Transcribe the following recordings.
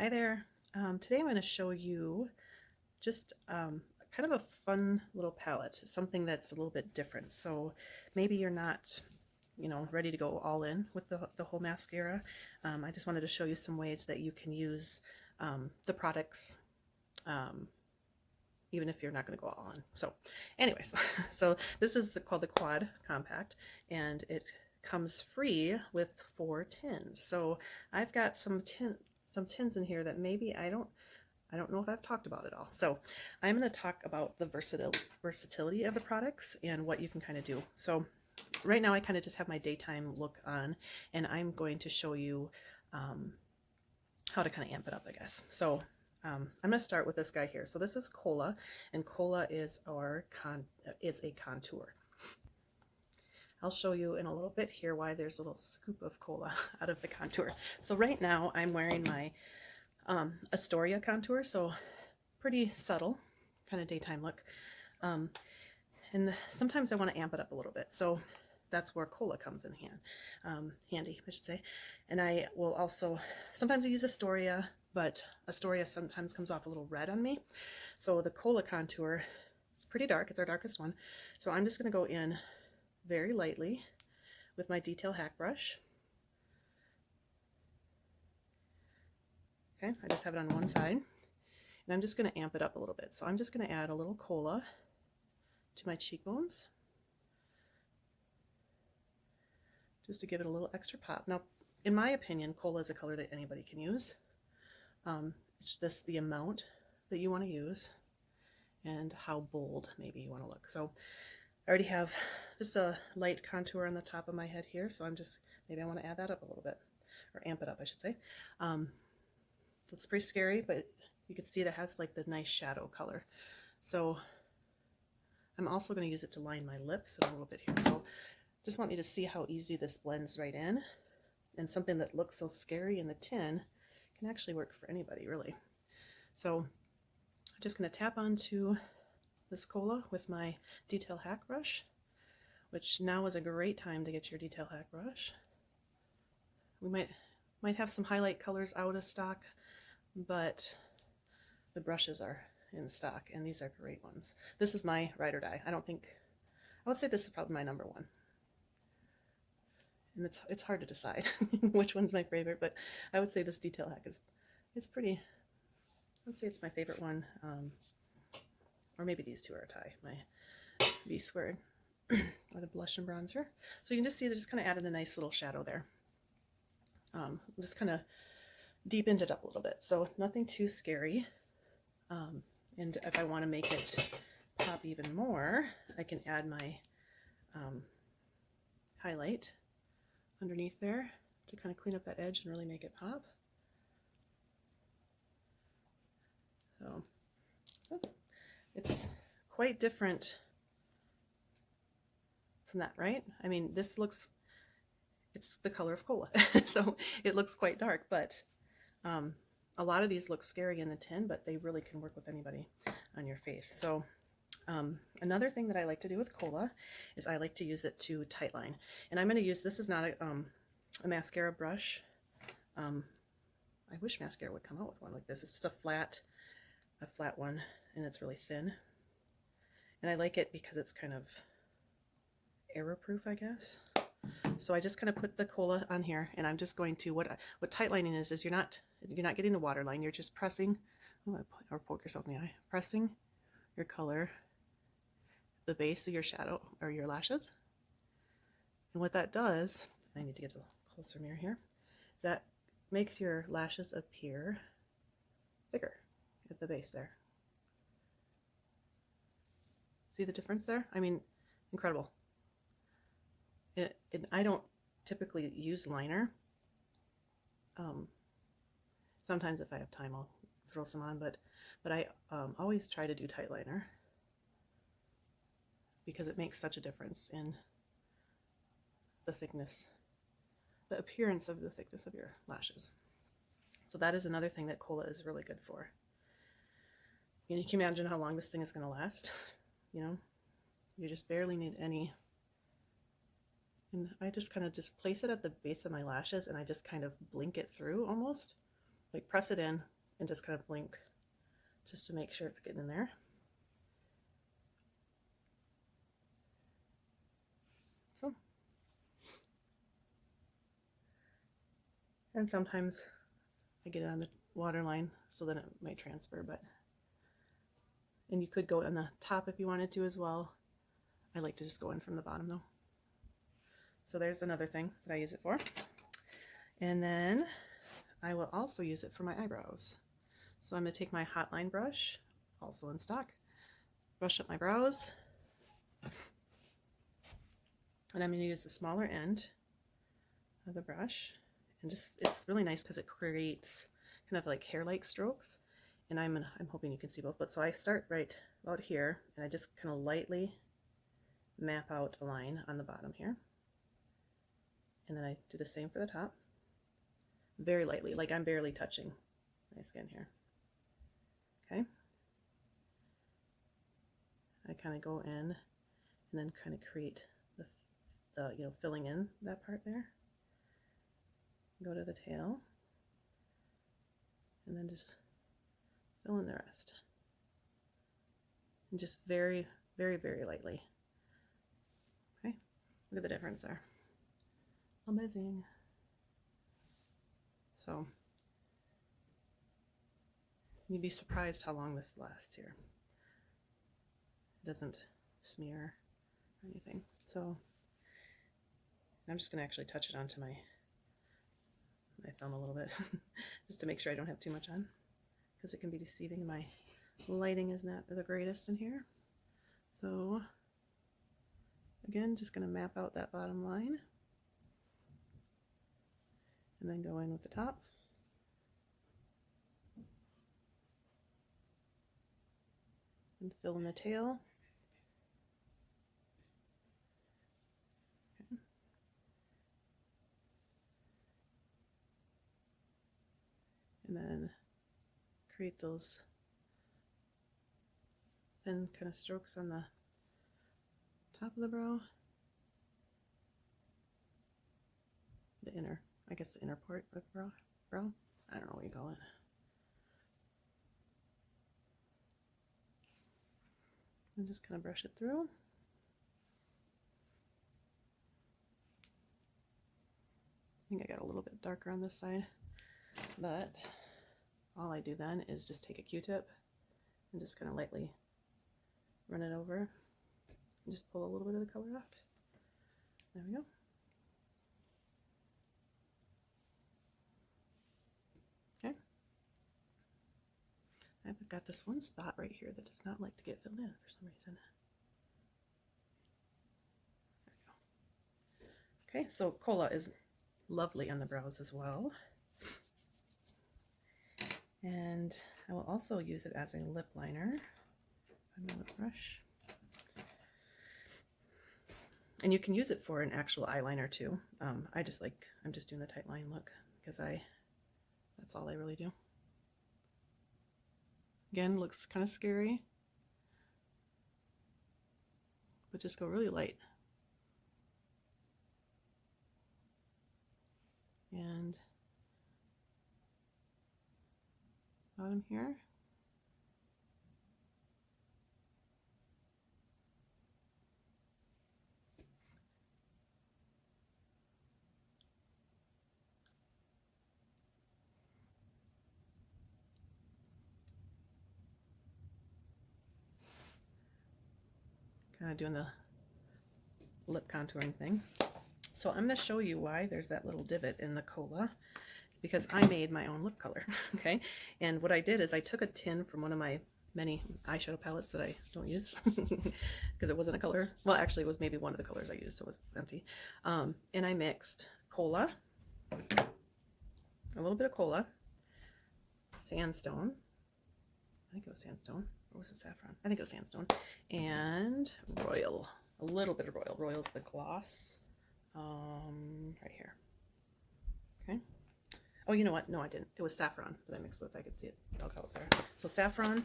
Hi there. Today I'm going to show you just kind of a fun little palette, something that's a little bit different. So maybe you're not, ready to go all in with the whole mascara. I just wanted to show you some ways that you can use the products even if you're not going to go all in. So anyways, so this is called the Quad Compact, and it comes free with 4 tins. So I've got some tins in here that maybe I don't know if I've talked about it all. So I'm going to talk about the versatility of the products and what you can kind of do. So right now I kind of just have my daytime look on, and I'm going to show you how to kind of amp it up, I guess. So I'm going to start with this guy here. So this is Kola, and Kola is a contour. I'll show you in a little bit here why there's a little scoop of Kola out of the contour. So right now I'm wearing my Astoria contour, so pretty subtle, kind of daytime look. And sometimes I want to amp it up a little bit, so that's where Kola comes in handy, I should say. And I will also, sometimes I use Astoria, but Astoria sometimes comes off a little red on me. So the Kola contour, it's pretty dark, it's our darkest one. So I'm just going to go in very lightly with my detail hack brush. Okay, I just have it on one side, and I'm just going to amp it up a little bit. So I'm just going to add a little Kola to my cheekbones, just to give it a little extra pop. Now, in my opinion, Kola is a color that anybody can use. It's just the amount that you want to use and how bold maybe you want to look. So I already have just a light contour on the top of my head here, so maybe I want to add that up a little bit, or amp it up, I should say. Looks pretty scary, but you can see that has like the nice shadow color. So I'm also going to use it to line my lips a little bit here. So just want you to see how easy this blends right in, and something that looks so scary in the tin can actually work for anybody, really. So I'm just going to tap onto this Kola with my detail hack brush, which now is a great time to get your detail hack brush. We might have some highlight colors out of stock, but the brushes are in stock, and these are great ones. This is my ride or die. I would say this is probably my number one. And it's hard to decide which one's my favorite, but I would say this detail hack is pretty, let's say it's my favorite one. Or maybe these two are a tie, my V squared or the blush and bronzer. So you can just see that just kind of added a nice little shadow there. Just kind of deepened it up a little bit. So nothing too scary. And if I want to make it pop even more, I can add my highlight underneath there to kind of clean up that edge and really make it pop. So it's quite different from that, right? I mean, it's the color of Kola, so it looks quite dark, but a lot of these look scary in the tin, but they really can work with anybody on your face. So another thing that I like to do with Kola is I like to use it to tightline. And I'm going to use, this is not a mascara brush. I wish mascara would come out with one like this. It's just a flat one, and it's really thin. And I like it because it's kind of error-proof, I guess. So I just kind of put the Kola on here, and I'm just going to, what tightlining is you're not getting the waterline, you're just pressing, or poke yourself in the eye, pressing your color, the base of your shadow or your lashes. And what that does, I need to get a closer mirror here, is that makes your lashes appear thicker at the base there. See the difference there? I mean, incredible. I don't typically use liner. Sometimes if I have time I'll throw some on, but I always try to do tight liner because it makes such a difference in the thickness, the appearance of the thickness of your lashes. So that is another thing that Kola is really good for. And you can imagine how long this thing is going to last. You just barely need any. And I just kind of just place it at the base of my lashes, and I just kind of blink it through almost. Like press it in and just kind of blink just to make sure it's getting in there. So, and sometimes I get it on the water line so that it might transfer, but, and you could go on the top if you wanted to as well. I like to just go in from the bottom though. So there's another thing that I use it for. And then I will also use it for my eyebrows. So I'm going to take my Hotline brush, also in stock, brush up my brows, and I'm going to use the smaller end of the brush, and just, it's really nice because it creates kind of like hair-like strokes, and I'm hoping you can see both. But so I start right about here, and I just kind of lightly map out a line on the bottom here, and then I do the same for the top, very lightly, like I'm barely touching my skin here. Okay, I kind of go in and then kind of create the you know, filling in that part there. Go to the tail and then just fill in the rest, and just very, very, very lightly. Okay, look at the difference there. Amazing. So you'd be surprised how long this lasts here. It doesn't smear or anything. So I'm just going to actually touch it onto my thumb a little bit just to make sure I don't have too much on, because it can be deceiving. My lighting is not the greatest in here. So again, just going to map out that bottom line and then go in with the top. And fill in the tail. Okay. And then create those thin kind of strokes on the top of the brow. The inner, I guess the inner part of brow. I don't know what you call it. And just kind of brush it through. I think I got a little bit darker on this side, but all I do then is just take a Q-tip and just kind of lightly run it over and just pull a little bit of the color out. There we go. Okay. I've got this one spot right here that does not like to get filled in for some reason. There we go. Okay, so Kola is lovely on the brows as well. And I will also use it as a lip liner on my lip brush. And you can use it for an actual eyeliner too. I'm just doing the tight line look because that's all I really do. Again, looks kind of scary, but just go really light. And bottom here. Kind of doing the lip contouring thing. So I'm going to show you why there's that little divot in the Kola. It's because I made my own lip color, okay? And what I did is I took a tin from one of my many eyeshadow palettes that I don't use because it wasn't a color. Well, actually it was maybe one of the colors I used, so it was empty. And I mixed Kola, a little bit of Kola, sandstone, I think it was sandstone, or was it saffron? I think it was sandstone, and Royal, a little bit of Royal. Royal's the gloss, right here. Okay. Oh, you know what? No, I didn't. It was saffron that I mixed with. I could see it dug out there. So saffron.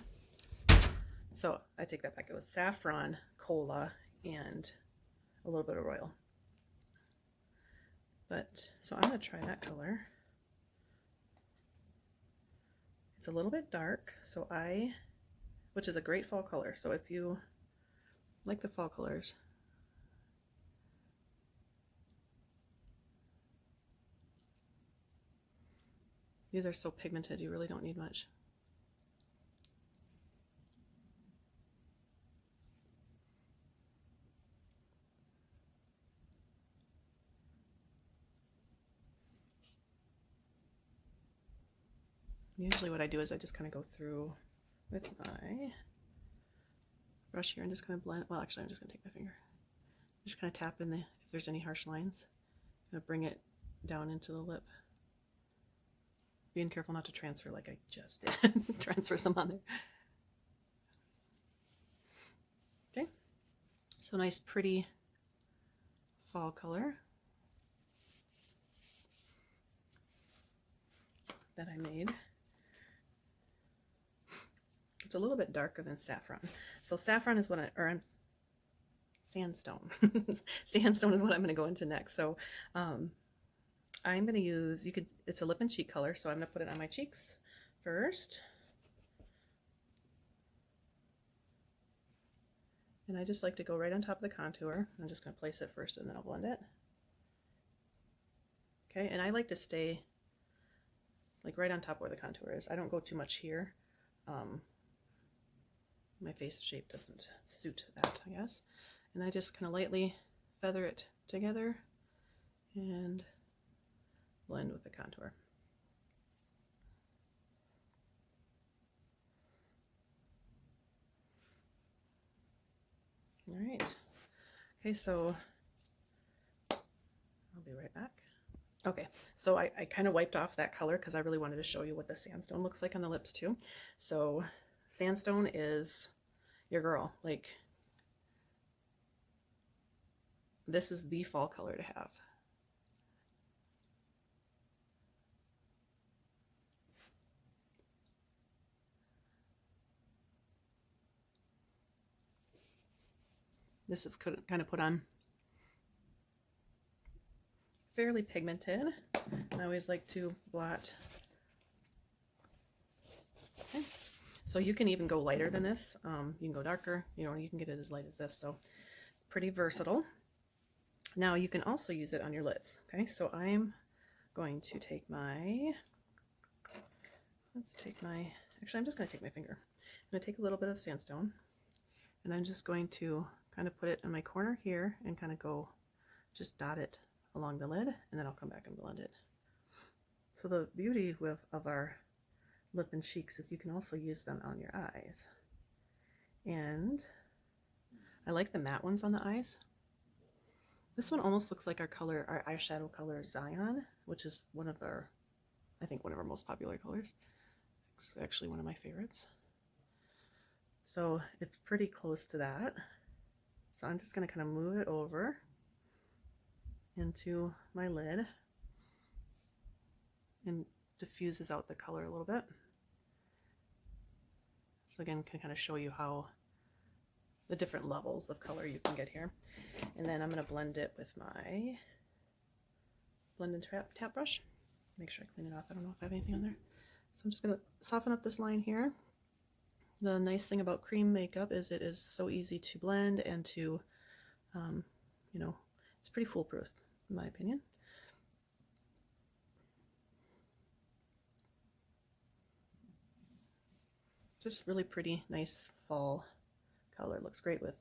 So I take that back. It was saffron, Kola, and a little bit of Royal. But so I'm gonna try that color. It's a little bit dark, so which is a great fall color. So if you like the fall colors, these are so pigmented, you really don't need much. Usually what I do is I just kind of go through with my brush here and just kind of blend. Well, actually, I'm just going to take my finger. Just kind of tap in if there's any harsh lines. I'm going to bring it down into the lip. Being careful not to transfer like I just did. Transfer some on there. Okay. So nice, pretty fall color that I made. It's a little bit darker than saffron. So saffron is what sandstone. Sandstone is what I'm going to go into next. So I'm going to use, it's a lip and cheek color, so I'm going to put it on my cheeks first. And I just like to go right on top of the contour. I'm just going to place it first and then I'll blend it. Okay, and I like to stay like right on top where the contour is. I don't go too much here. My face shape doesn't suit that, I guess. And I just kind of lightly feather it together and blend with the contour. All right. Okay, so I'll be right back. Okay, so I kind of wiped off that color because I really wanted to show you what the sandstone looks like on the lips too. So sandstone is your girl. Like, this is the fall color to have. This is kind of put on fairly pigmented. I always like to blot. Okay. So you can even go lighter than this. You can go darker, you know, you can get it as light as this. So pretty versatile. Now you can also use it on your lids. Okay, so I'm going to take my, actually I'm just going to take my finger. I'm going to take a little bit of sandstone and I'm just going to kind of put it in my corner here and kind of go, just dot it along the lid, and then I'll come back and blend it. So the beauty of our lip and cheeks is you can also use them on your eyes. And I like the matte ones on the eyes. This one almost looks like our eyeshadow color Zion, which is I think one of our most popular colors. It's actually one of my favorites. So it's pretty close to that. So I'm just going to kind of move it over into my lid and diffuses out the color a little bit. So again, can kind of show you how the different levels of color you can get here. And then I'm going to blend it with my blend and tap brush. Make sure I clean it off. I don't know if I have anything on there. So I'm just going to soften up this line here. The nice thing about cream makeup is it is so easy to blend and to, you know, it's pretty foolproof in my opinion. Just really pretty, nice fall color. Looks great with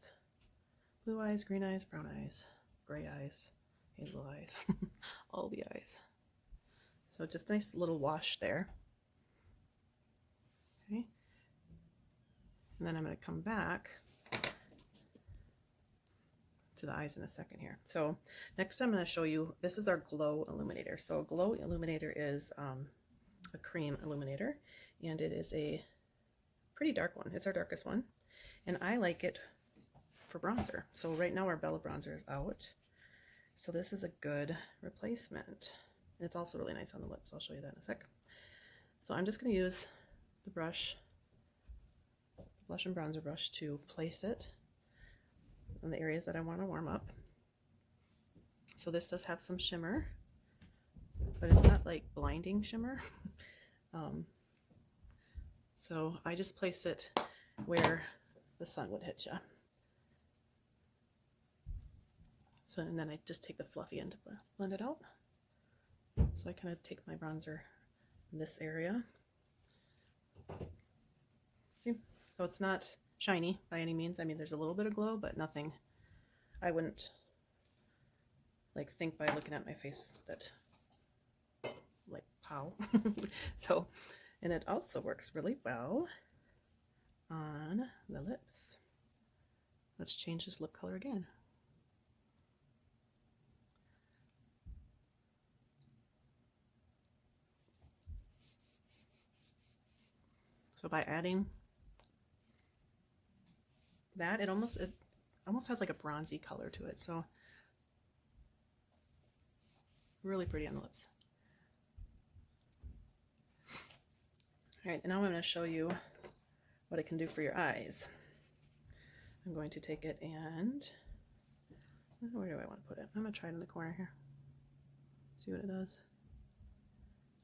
blue eyes, green eyes, brown eyes, gray eyes, hazel eyes, all the eyes. So just a nice little wash there. Okay. And then I'm going to come back to the eyes in a second here. So next I'm going to show you, this is our Glow Illuminator. So Glow Illuminator is a cream illuminator, and it is a pretty dark one. It's our darkest one, and I like it for bronzer. So right now our Bella bronzer is out, so this is a good replacement. And it's also really nice on the lips. I'll show you that in a sec. So I'm just going to use the brush, blush and bronzer brush, to place it in the areas that I want to warm up. So this does have some shimmer, but it's not like blinding shimmer. So I just place it where the sun would hit you. So, and then I just take the fluffy end to blend it out. So I kind of take my bronzer in this area. See? So it's not shiny by any means. I mean, there's a little bit of glow, but nothing. I wouldn't like think by looking at my face that like pow. So, and it also works really well on the lips. Let's change this lip color again. So by adding that, it almost has like a bronzy color to it. So really pretty on the lips. All right, and now I'm going to show you what it can do for your eyes. I'm going to take it and, where do I want to put it? I'm going to try it in the corner here. See what it does.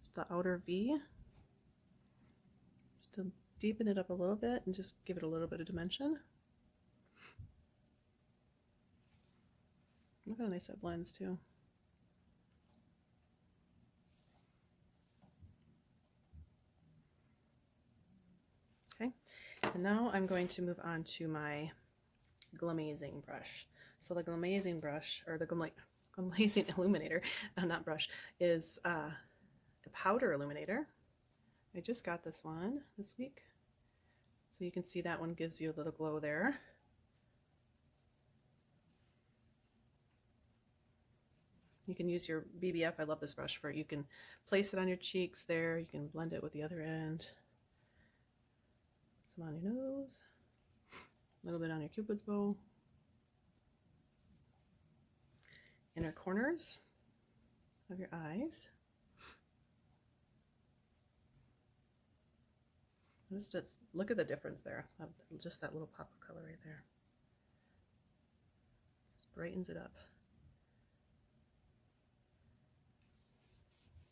Just the outer V. Just to deepen it up a little bit and just give it a little bit of dimension. Look how nice that blends too. Okay, and now I'm going to move on to my Glamazing brush. So the Glamazing brush, or the Glamazing illuminator, not brush, is a powder illuminator. I just got this one this week. So you can see that one gives you a little glow there. You can use your BBF. I love this brush for it. You can place it on your cheeks there. You can blend it with the other end. Some on your nose. A little bit on your Cupid's bow. Inner corners of your eyes. Just look at the difference there. Just that little pop of color right there. Just brightens it up.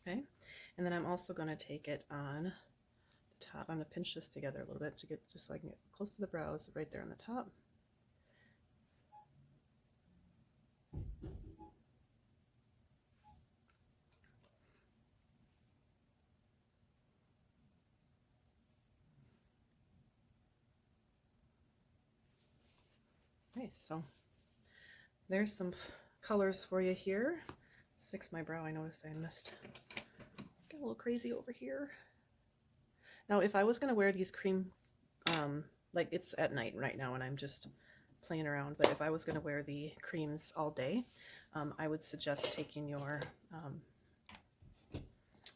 Okay, and then I'm also going to take it on the top. I'm going to pinch this together a little bit to get just so I can get close to the brows right there on the top. Nice. So there's some colors for you here. Let's fix my brow. I noticed I missed. Get a little crazy over here. Now, if I was going to wear these cream, like it's at night right now and I'm just playing around, but if I was going to wear the creams all day, I would suggest taking your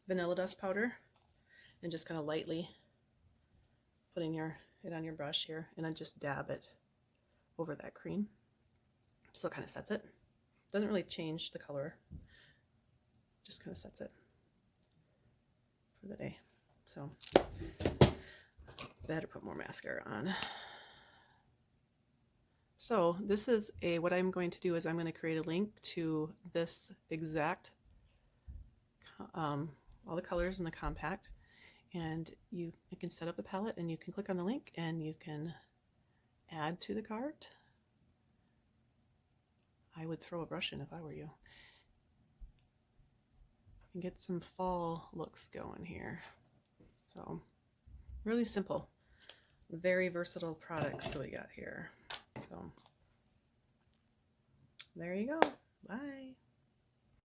Vanilla Dust powder and just kind of lightly putting it on your brush here, and then just dab it over that cream. So it kind of sets it. Doesn't really change the color, just kind of sets it for the day. So better put more mascara on. So this is what I'm going to do is I'm going to create a link to this exact all the colors in the compact, and you can set up the palette and you can click on the link and you can add to the cart. I would throw a brush in if I were you and get some fall looks going here. So really simple, very versatile products that we got here. So there you go. Bye.